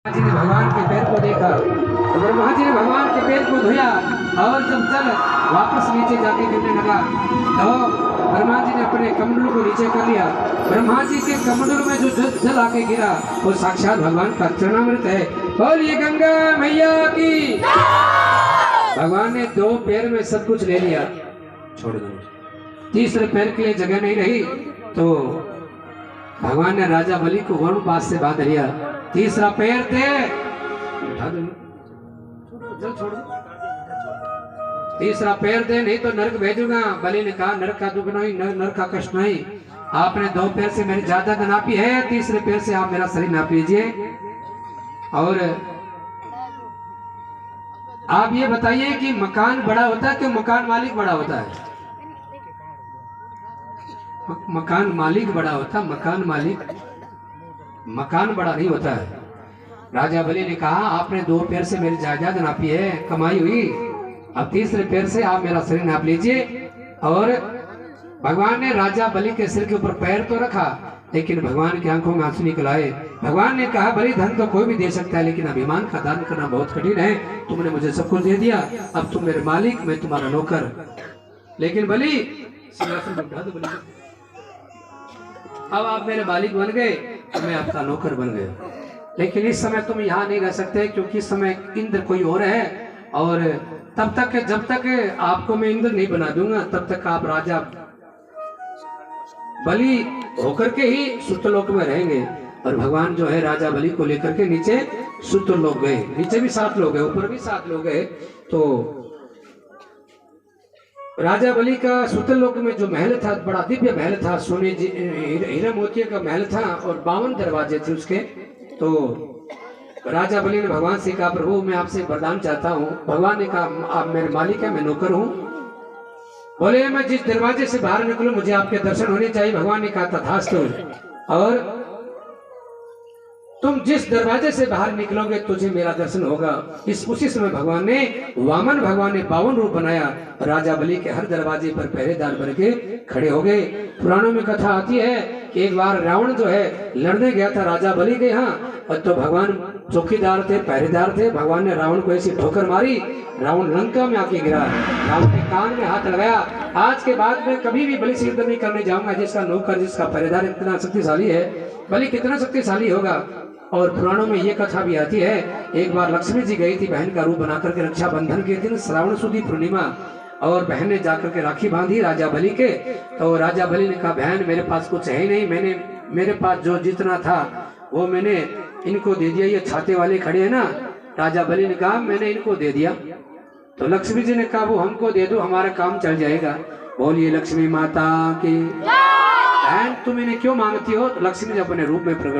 जी ने भगवान के पैर को देखा तो ब्रह्मा जी ने भगवान के पैर को धोया और जब जल वापस नीचे जाके गिरने लगा तो ब्रह्मा जी ने अपने कमंडल को नीचे कर लिया। ब्रह्मा जी के कमंडल में जो जल आके गिरा वो साक्षात भगवान का चरणामृत है। बोलिए गंगा मैया की। भगवान ने दो पैर में सब कुछ ले लिया, छोड़ दो। तीसरे पैर के लिए जगह नहीं रही तो भगवान ने राजा बलि को वरुण पास से बांध लिया। तीसरा पैर थे, तीसरा पैर दे नहीं तो नरक भेजूंगा। बलि ने कहा नरक का दुख नहीं, नरक का कष्ट नहीं। आपने दो पैर से मेरी जायदाद नापी है, तीसरे पैर से आप मेरा शरीर नाप लीजिए। और आप ये बताइए कि मकान बड़ा होता है कि मकान मालिक बड़ा होता है? मकान मालिक बड़ा होता, मकान बड़ा नहीं होता है। राजा बलि ने कहा आपने दो पैर से मेरी जायदाद नापी है, कमाई हुई, अब तीसरे पैर से आप मेरा शरीर नाप लीजिए। और भगवान ने राजा बलि के सिर के ऊपर पैर तो रखा लेकिन भगवान की आंखों में आंसू निकल आए। भगवान ने कहा बलि धन तो कोई भी दे सकता है लेकिन अभिमान का दान करना बहुत कठिन है। तुमने मुझे सब कुछ दे दिया, अब तुम मेरे मालिक, मैं तुम्हारा नौकर। लेकिन बलि सिंहासन पर बैठा दो बलि, अब आप मेरे मालिक बन गए तो मैं आपका नौकर बन गया। लेकिन इस समय तुम यहाँ नहीं रह सकते क्योंकि इस समय इंद्र कोई और है और तब तक जब तक आपको मैं इंद्र नहीं बना दूंगा तब तक आप राजा बलि होकर के ही सुतलोक में रहेंगे। और भगवान जो है राजा बलि को लेकर के नीचे सुतलोक गए। नीचे भी 7 लोग गए, ऊपर भी 7 लोग गए। तो राजा बलि का सुतलोक में जो महल था बड़ा दिव्य महल था, सोने हीरा मोतियों का महल था और 52 दरवाजे थे उसके। तो राजा बलि ने भगवान से कहा प्रभु मैं आपसे वरदान चाहता हूँ। भगवान ने कहा आप मेरे मालिक है, मैं नौकर हूँ। बोले मैं जिस दरवाजे से बाहर निकलूं मुझे आपके दर्शन होने चाहिए। भगवान ने कहा तथास्तु। और तुम जिस दरवाजे से बाहर निकलोगे तुझे मेरा दर्शन होगा। उसी समय भगवान ने 52 रूप बनाया। राजा बलि के हर दरवाजे पर पहरेदार बन के खड़े हो गए। पुराणों में कथा आती है कि एक बार रावण जो है लड़ने गया था राजा बलि के यहाँ, और तो भगवान चौकीदार थे, पहरेदार थे। भगवान ने रावण को ऐसी ठोकर मारी, रावण लंका में आके गिरा। रावण के कान में हाथ लगाया, आज के बाद मैं कभी भी बलि से युद्ध नहीं करने जाऊंगा। जिसका नौकर, जिसका पहरेदार इतना शक्तिशाली है, बलि कितना शक्तिशाली होगा। और पुराणों में ये कथा भी आती है एक बार लक्ष्मी जी गई थी बहन का रूप बना करके रक्षाबंधन के दिन श्रावण सुदी पूर्णिमा, और बहन ने जाकर के राखी बांधी राजा बलि के। तो राजा बलि ने कहा बहन मेरे पास कुछ है ही नहीं, मेरे पास जो जितना था वो मैंने इनको दे दिया। ये छाते वाले खड़े हैं ना, राजा बलि ने कहा मैंने इनको दे दिया। तो लक्ष्मी जी ने कहा वो हमको दे दो, हमारा काम चल जाएगा। बोलिए लक्ष्मी माता की। बहन तुम इन्हें क्यों मांगती हो? तो लक्ष्मी जी अपने रूप में प्रकट